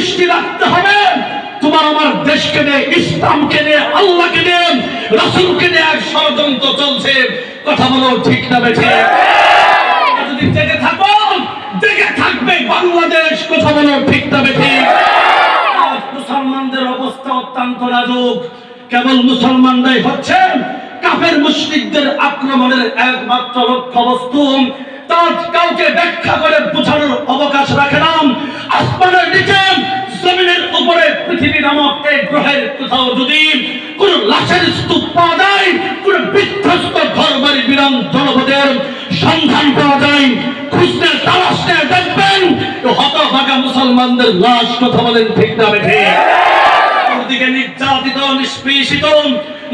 দৃষ্টি রাখতে হবে। তোমার আমার দেশকে নিয়ে, ইসলামকে নিয়ে, আল্লাহকে নিয়ে, রাসূলকে নিয়ে এক ষড়যন্ত্র চলছে। কথা বলো ঠিক না বেঠিক? যদি জেগে থাকো, জেগে থাকবে বাংলাদেশ। কথা বলো ঠিক না বেঠিক? আজ মুসলমানদের অবস্থা অত্যন্ত নাজুক। কেবল মুসলমানরাই হচ্ছেন কাফের মুশরিকদের আক্রমণের একমাত্র লক্ষ্যবস্তু। তাজ কাউকে ব্যাখ্যা করে বোঝানোর অবকাশ রাখে না। আসমানের নিচে, জমিনের উপরে, পৃথিবী নামক এক গ্রহের কোথাও যদি কোন লাশের স্তূপ পাওয়া যায়, কোন বিধ্বস্ত ঘরবাড়ি বিরান জনপদের সন্ধান পাওয়া যায়, খুঁজতে তালাশতে দেখবেন হতভাগা মুসলমানদের লাশ। কথা বলেন ঠিক না বেঠিক? দিকে নির্যাতিত, নিষ্পেষিত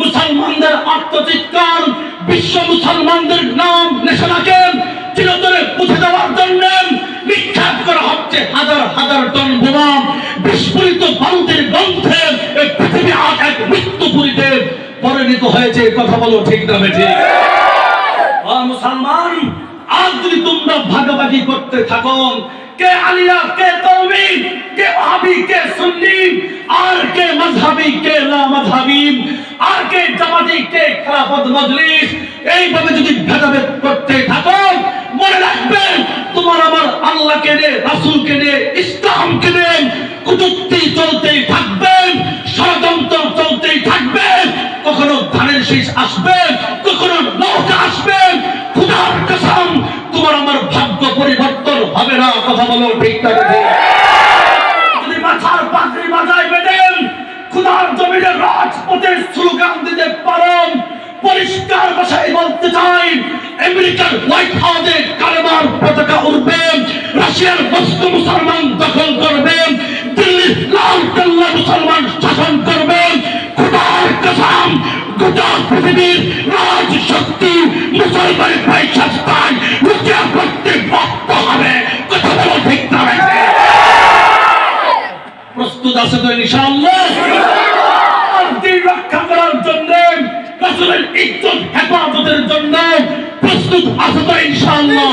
মুসলমানদের আত্মচিৎকার, বিশ্ব মুসলমানদের নাম নেশানাকে চিরতরে মুছে দেওয়ার জন্য নিক্ষেপ করা হচ্ছে হাজার হাজার টন বোমা। বিস্ফোরিত বারুদের গন্ধে এই পৃথিবী আজ এক মৃত্যুপুরীতে পরিণত হয়েছে। কথা বলো ঠিক না বেঠিক? মুসলমান, আজ যদি তোমরা ভাগাভাগি করতে থাকো, কে আলিয়া, কে কওমি, কে ওয়াহাবি, কে সুন্নি, আর কে মাযহাবি, কে লা মাযহাবি, আর কে জামাতি, কে খেলাফত মজলিস, এইভাবে যদি ভেদাভেদ করতে থাকো, মনে রাখবেন তোমার আমার আল্লাহকে নিয়ে, রাসূলকে নিয়ে, ইসলামকে নিয়ে কুটুক্তি চলতেই থাকবে, ষড়যন্ত্র চলতেই থাকবে। কখনো ধানের শীষ আসবে, কখনো নৌকা আসবে। খোদার কসম, তোমার আমার ভাগ্য পরিবর্তন হবে না। কথা বলো ঠিক না বেঠিক? যদি মাথার পাগড়ি মাথায় বেঁধেন, খোদার জমিনে রাজপথের স্লোগান দিতে পারেন, পরিষ্কার ভাষায় বলতে চাই, আমেরিকার হোয়াইট হাউসে কালেমার পতাকা উড়বে, রাশিয়ার মস্কো মুসলমান দখল করবে, দিল্লির লাল কেল্লা মুসলমান শাসন করবে। খোদার কসম, গোটা পৃথিবীর রাজ শক্তি মুসলমানের পয়সাস্তান রুচিয়া করতে বাধ্য হবে। কথা বলো ঠিক না বেঠিক? প্রস্তুত আছে তো ইনশাআল্লাহ? দিন রক্ষা করার জন্য, রাসূলের ইজ্জত হেফাজতের জন্য প্রস্তুত আছে তো ইনশাআল্লাহ?